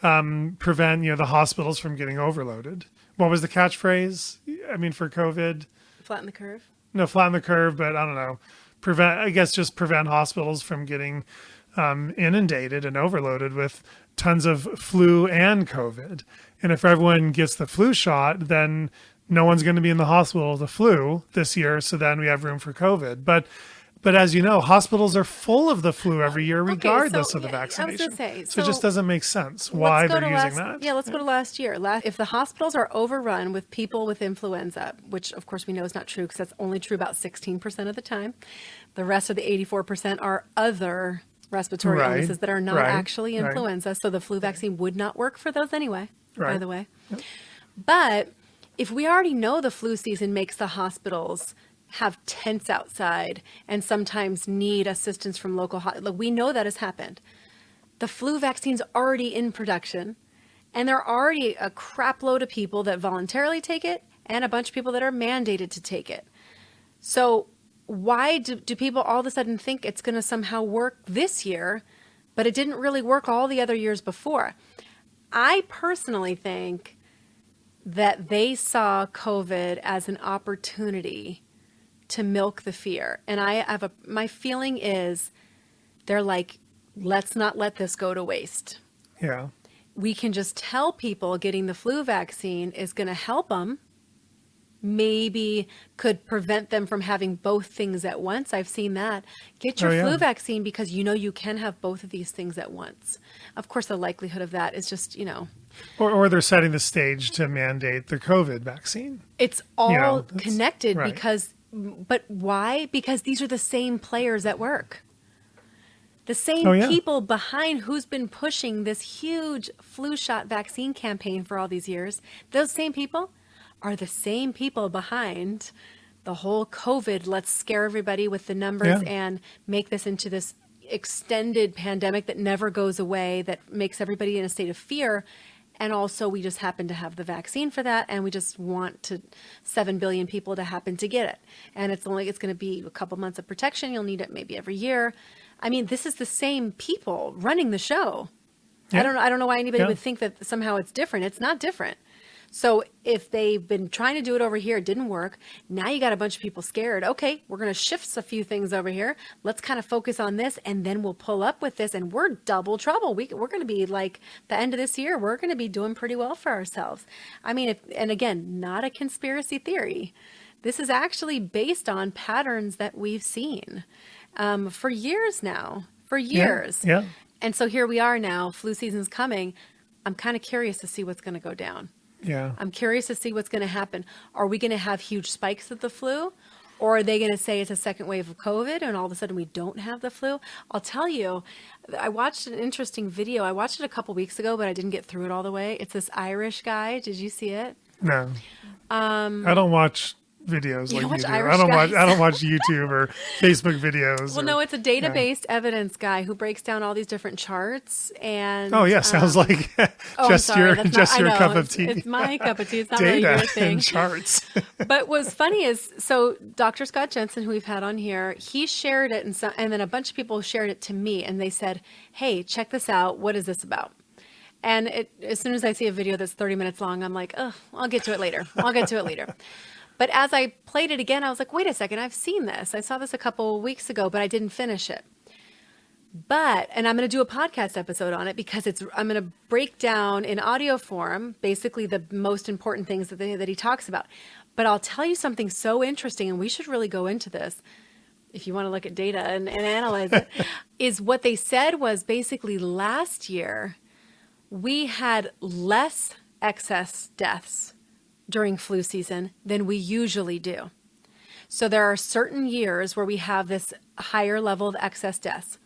prevent, the hospitals from getting overloaded. What was the catchphrase? I mean, for COVID? Flatten the curve? No, flatten the curve, but I don't know. Prevent hospitals from getting inundated and overloaded with tons of flu and COVID. And if everyone gets the flu shot, then no one's going to be in the hospital with the flu this year. So then we have room for COVID. But as you know, hospitals are full of the flu every year, regardless of the vaccination. I was going to say, so it just doesn't make sense why they're using that. Yeah, let's go to last year. If the hospitals are overrun with people with influenza, which of course we know is not true because that's only true about 16% of the time, the rest of the 84% are other respiratory illnesses that are not actually influenza. So the flu vaccine would not work for those anyway, by the way. Yep. But if we already know the flu season makes the hospitals have tents outside and sometimes need assistance from local we know that has happened. The flu vaccine's already in production, and there are already a crap load of people that voluntarily take it and a bunch of people that are mandated to take it. So why do people all of a sudden think it's going to somehow work this year, but it didn't really work all the other years before? I personally think that they saw COVID as an opportunity to milk the fear. And my feeling is they're like, let's not let this go to waste. Yeah. We can just tell people getting the flu vaccine is going to help them, maybe could prevent them from having both things at once. I've seen that. Get your flu vaccine because you can have both of these things at once. Of course, the likelihood of that is just, Or they're setting the stage to mandate the COVID vaccine. It's all connected but why? Because these are the same players at work. The same people behind who's been pushing this huge flu shot vaccine campaign for all these years. Those same people are the same people behind the whole COVID. Let's scare everybody with the numbers and make this into this extended pandemic that never goes away, that makes everybody in a state of fear. And also we just happen to have the vaccine for that. And we just want 7 billion people to happen to get it. And it's going to be a couple months of protection. You'll need it maybe every year. I mean, this is the same people running the show. I don't know why anybody would think that somehow it's different. It's not different. So if they've been trying to do it over here, it didn't work. Now you got a bunch of people scared. Okay, we're going to shift a few things over here. Let's kind of focus on this, and then we'll pull up with this, and we're double trouble. We're going to be like the end of this year. We're going to be doing pretty well for ourselves. I mean, and again, not a conspiracy theory. This is actually based on patterns that we've seen for years now. For years. Yeah. And so here we are now. Flu season's coming. I'm kind of curious to see what's going to go down. Yeah. I'm curious to see what's going to happen. Are we going to have huge spikes of the flu? Or are they going to say it's a second wave of COVID and all of a sudden we don't have the flu? I'll tell you, I watched an interesting video. I watched it a couple weeks ago, but I didn't get through it all the way. It's this Irish guy. Did you see it? No. I don't watch videos like you do. Irish I don't watch YouTube or Facebook videos. Well, no, it's a data-based evidence guy who breaks down all these different charts. And sounds like your cup of tea. It's my cup of tea. It's not really Data your thing. and charts. But what's funny is, so Dr. Scott Jensen, who we've had on here, he shared it, and then a bunch of people shared it to me, and they said, "Hey, check this out. What is this about?" And as soon as I see a video that's 30 minutes long, I'm like, "Oh, I'll get to it later. But as I played it again, I was like, wait a second, I've seen this. I saw this a couple weeks ago, but I didn't finish it. And I'm going to do a podcast episode on it because I'm going to break down in audio form, basically the most important things that he talks about. But I'll tell you something so interesting, and we should really go into this if you want to look at data and analyze it, is what they said was basically last year, we had less excess deaths during flu season than we usually do. So there are certain years where we have this higher level of excess deaths.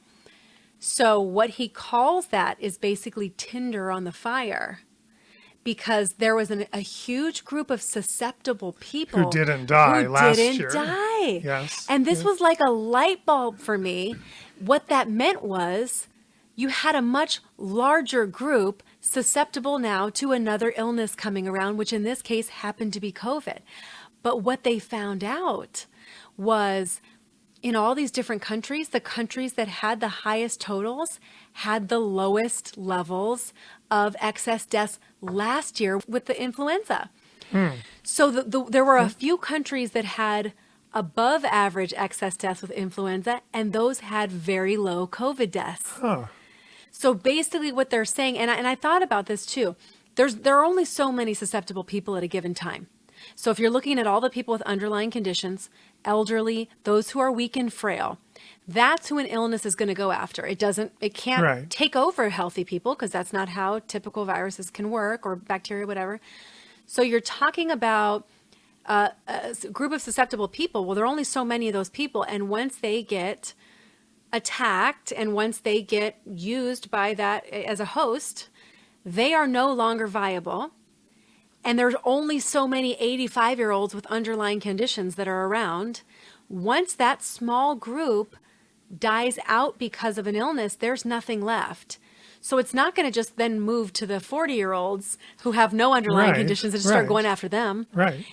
So what he calls that is basically tinder on the fire, because there was a huge group of susceptible people who didn't die last year. Yes. And this was like a light bulb for me. What that meant was you had a much larger group susceptible now to another illness coming around, which in this case happened to be COVID. But what they found out was in all these different countries, the countries that had the highest totals had the lowest levels of excess deaths last year with the influenza. So there were a few countries that had above average excess deaths with influenza, and those had very low COVID deaths. So basically what they're saying, and I thought about this too, there are only so many susceptible people at a given time. So if you're looking at all the people with underlying conditions, elderly, those who are weak and frail, that's who an illness is going to go after. It can't take over healthy people, because that's not how typical viruses can work, or bacteria, whatever. So you're talking about a group of susceptible people. Well, there are only so many of those people. And once they get attacked and once they get used by that as a host, they are no longer viable. And there's only so many 85-year-olds with underlying conditions that are around. Once that small group dies out because of an illness, there's nothing left. So it's not going to just then move to the 40-year-olds who have no underlying conditions and just start going after them.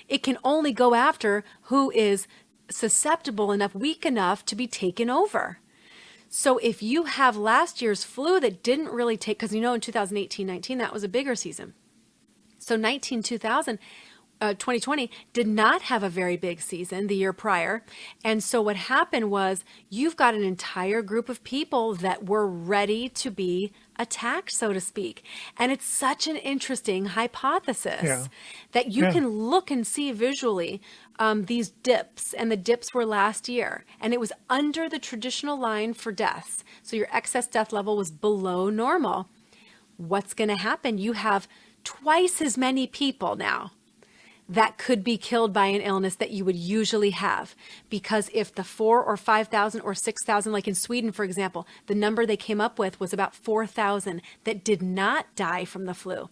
It can only go after who is susceptible enough, weak enough to be taken over. So if you have last year's flu that didn't really take, because in 2018-19, that was a bigger season. So 2020 did not have a very big season the year prior. And so what happened was you've got an entire group of people that were ready to be attacked, so to speak. And it's such an interesting hypothesis that you can look and see visually these dips, and the dips were last year. And it was under the traditional line for deaths. So your excess death level was below normal. What's going to happen? You have twice as many people now that could be killed by an illness that you would usually have. Because if the 4,000 or 5,000 or 6,000, like in Sweden, for example, the number they came up with was about 4,000 that did not die from the flu.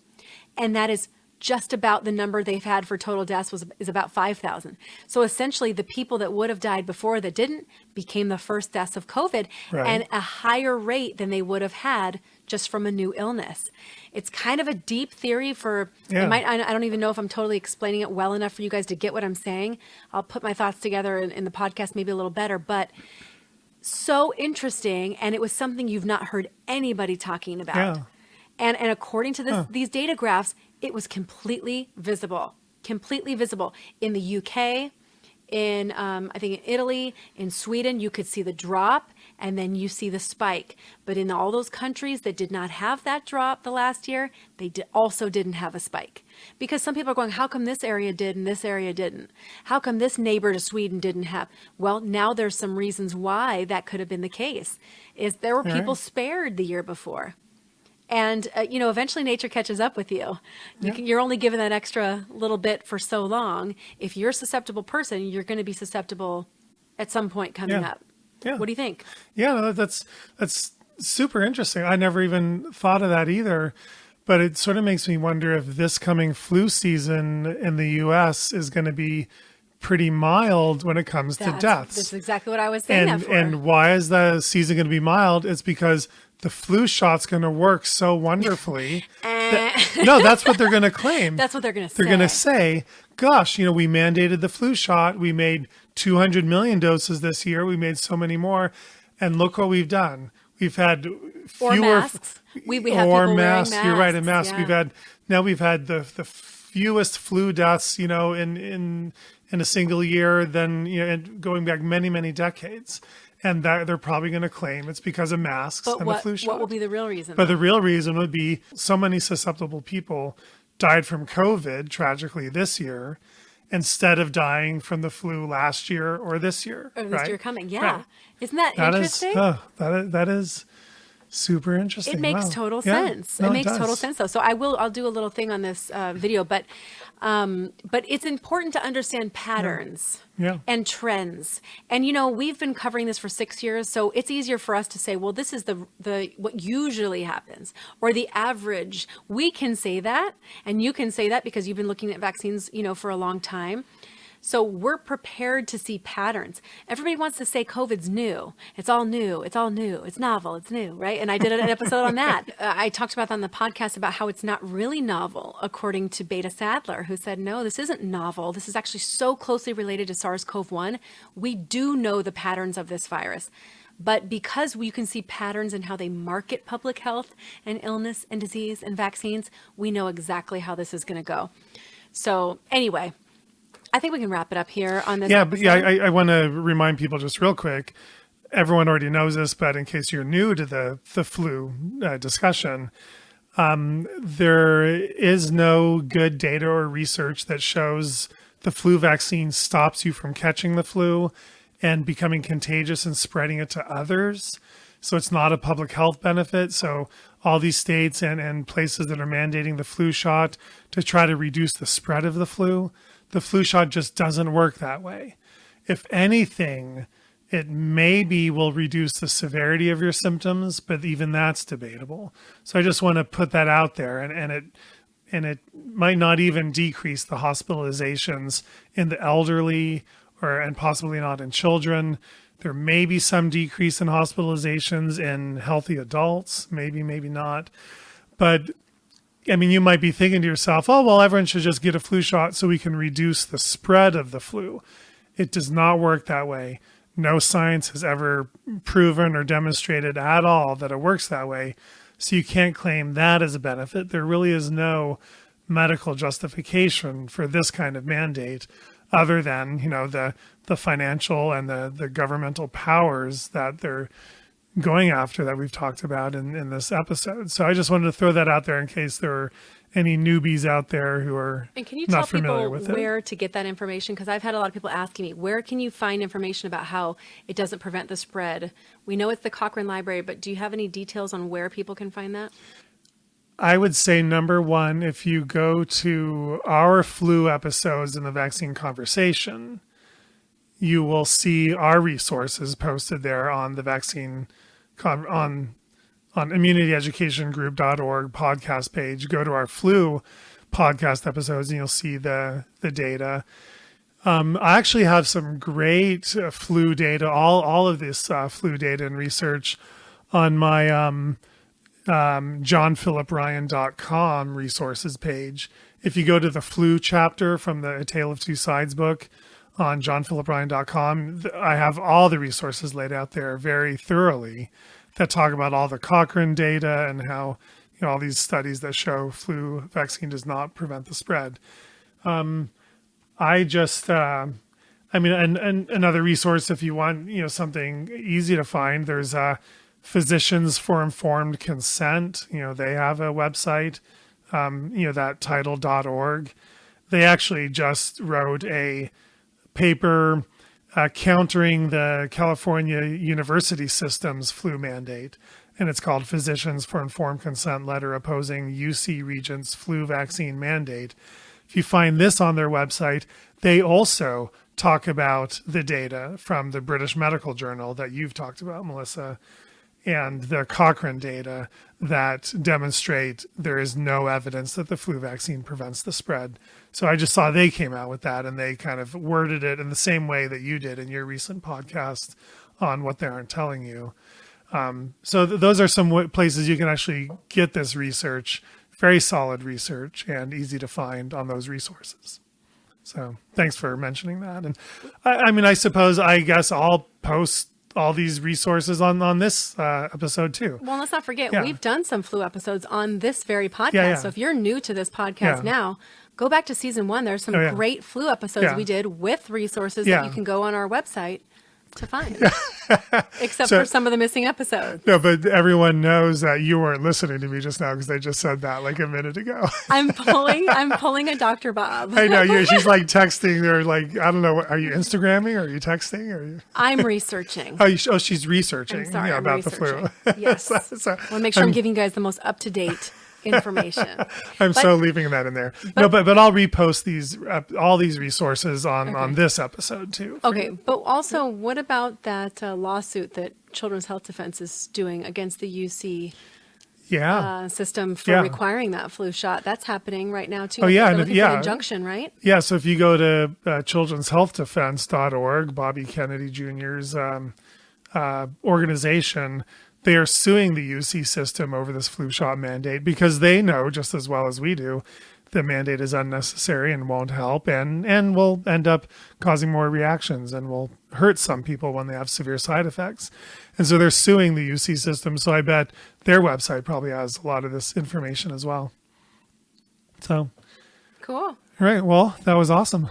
And that is just about the number they've had for total deaths is about 5,000. So essentially the people that would have died before that didn't became the first deaths of COVID and a higher rate than they would have had just from a new illness. It's kind of a deep theory I don't even know if I'm totally explaining it well enough for you guys to get what I'm saying. I'll put my thoughts together in the podcast maybe a little better, but so interesting. And it was something you've not heard anybody talking about. Yeah. And according to these data graphs, it was completely visible in the UK, in I think in Italy, in Sweden. You could see the drop, and then you see the spike. But in all those countries that did not have that drop the last year, they also didn't have a spike. Because some people are going, how come this area did and this area didn't? How come this neighbor to Sweden didn't have? Well, now there's some reasons why that could have been the case. Is there were people spared the year before. And, eventually nature catches up with you. You're only given that extra little bit for so long. If you're a susceptible person, you're going to be susceptible at some point coming up. Yeah. What do you think? Yeah, no, that's super interesting. I never even thought of that either. But it sort of makes me wonder if this coming flu season in the U.S. is going to be pretty mild when it comes to deaths. That's exactly what I was saying that for. And why is the season going to be mild? It's because the flu shot's going to work so wonderfully. No, that's what they're going to claim. That's what they're going to say. They're going to say, gosh, we mandated the flu shot. We made 200 million doses this year. We made so many more. And look what we've done. We've had fewer masks. We have people wearing masks. You're right, and masks. Yeah. We've had the fewest flu deaths, in a single year than, and going back many, many decades. And that they're probably going to claim it's because of masks and the flu shot. What will be the real reason? But the real reason would be so many susceptible people died from COVID, tragically, this year, instead of dying from the flu last year or this year. Or this year coming, yeah. Right. Isn't that interesting? That is super interesting. It makes total sense. No, it makes total sense, though. So I'll do a little thing on this video, but it's important to understand patterns and trends. And we've been covering this for 6 years, so it's easier for us to say, well, this is the what usually happens, or the average. We can say that, and you can say that because you've been looking at vaccines, for a long time. So we're prepared to see patterns. Everybody wants to say COVID's new. It's all new. It's all new. It's novel. It's new, right? And I did an episode on that. I talked about that on the podcast about how it's not really novel, according to Beta Sadler, who said, no, this isn't novel. This is actually so closely related to SARS-CoV-1. We do know the patterns of this virus. But because you can see patterns in how they market public health and illness and disease and vaccines, we know exactly how this is going to go. So anyway, I think we can wrap it up here on this episode. I want to remind people just real quick. Everyone already knows this, but in case you're new to the flu discussion, there is no good data or research that shows the flu vaccine stops you from catching the flu and becoming contagious and spreading it to others. So it's not a public health benefit. So all these states and places that are mandating the flu shot to try to reduce the spread of the flu shot just doesn't work that way. If anything, it maybe will reduce the severity of your symptoms, but even that's debatable. So I just want to put that out there, and it might not even decrease the hospitalizations in the elderly and possibly not in children. There may be some decrease in hospitalizations in healthy adults, maybe not. But I mean, you might be thinking to yourself, oh, well, everyone should just get a flu shot so we can reduce the spread of the flu. It does not work that way. No science has ever proven or demonstrated at all that it works that way. So you can't claim that as a benefit. There really is no medical justification for this kind of mandate other than, the financial and the governmental powers that they're going after that we've talked about in this episode. So I just wanted to throw that out there in case there are any newbies out there who are And can you not tell familiar people with it. where to get that information? Because I've had a lot of people asking me, where can you find information about how it doesn't prevent the spread? We know it's the Cochrane Library, but do you have any details on where people can find that? I would say, number one, if you go to our flu episodes in the Vaccine Conversation, you will see our resources posted there on the vaccine on immunityeducationgroup.org podcast page. Go to our flu podcast episodes, and you'll see the data. I actually have some great flu data, all of this flu data and research on my johnphilipryan.com resources page. If you go to the flu chapter from the A Tale of Two Sides book on johnphilipryan.com, I have all the resources laid out there very thoroughly that talk about all the Cochrane data and how, all these studies that show flu vaccine does not prevent the spread. I just, and another resource, if you want, something easy to find, there's Physicians for Informed Consent. They have a website, that title.org. They actually just wrote a paper countering the California university system's flu mandate. And it's called Physicians for Informed Consent Letter Opposing UC Regents Flu Vaccine Mandate. If you find this on their website, they also talk about the data from the British Medical Journal that you've talked about, Melissa, and the Cochrane data that demonstrate there is no evidence that the flu vaccine prevents the spread. So I just saw they came out with that, and they kind of worded it in the same way that you did in your recent podcast on what they aren't telling you. So those are some places you can actually get this research, very solid research, and easy to find on those resources. So thanks for mentioning that. And I guess I'll post all these resources on this episode too. Well, let's not forget, we've done some flu episodes on this very podcast. Yeah. So if you're new to this podcast now, go back to season 1. There's some great flu episodes we did with resources that you can go on our website to find, except for some of the missing episodes. No, but everyone knows that you weren't listening to me just now because they just said that like a minute ago. I'm pulling a Dr. Bob. I know. She's like texting. They're like, I don't know. Are you Instagramming? Are you texting? Are you? I'm researching. She's researching. I'm sorry, I'm about researching. the flu. Yes. I want to make sure I'm giving you guys the most up-to-date information. So leaving that in there. But I'll repost these all these resources on this episode too. Okay, but also, what about that lawsuit that Children's Health Defense is doing against the UC system for requiring that flu shot? That's happening right now too. Oh yeah, and for an injunction, right? Yeah. So if you go to children'shealthdefense.org, Bobby Kennedy Jr.'s organization, they are suing the UC system over this flu shot mandate because they know just as well as we do the mandate is unnecessary and won't help and will end up causing more reactions and will hurt some people when they have severe side effects. And so they're suing the UC system. So I bet their website probably has a lot of this information as well. So cool. All right. Well, that was awesome.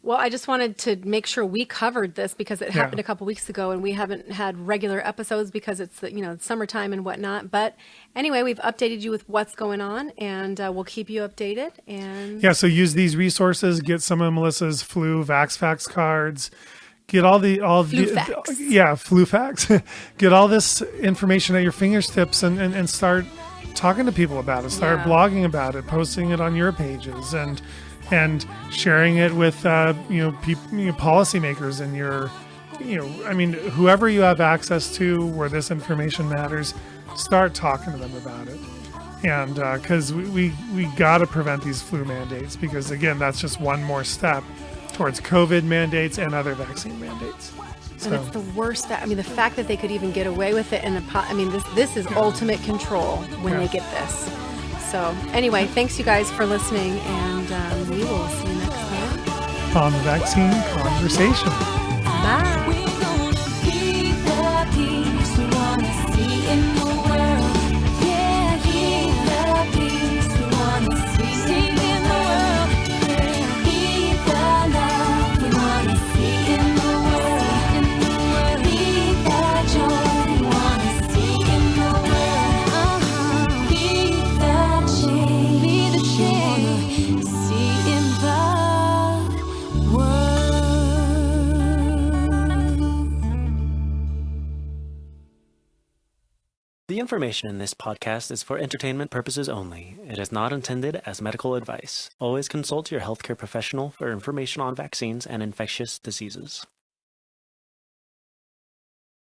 Well, I just wanted to make sure we covered this because it happened a couple weeks ago and we haven't had regular episodes because it's summertime and whatnot. But anyway, we've updated you with what's going on and we'll keep you updated. And so use these resources. Get some of Melissa's flu VaxFax cards. Get flu facts. Get all this information at your fingertips and start talking to people about it. Start blogging about it, posting it on your pages, and sharing it with policymakers and whoever you have access to where this information matters. Start talking to them about it, and because we got to prevent these flu mandates because again that's just one more step towards COVID mandates and other vaccine mandates. And it's the worst. The fact that they could even get away with it, this is ultimate control when they get this. So anyway, thanks you guys for listening, and we will see you next time on the Vaccine Conversation. Bye. The information in this podcast is for entertainment purposes only. It is not intended as medical advice. Always consult your healthcare professional for information on vaccines and infectious diseases.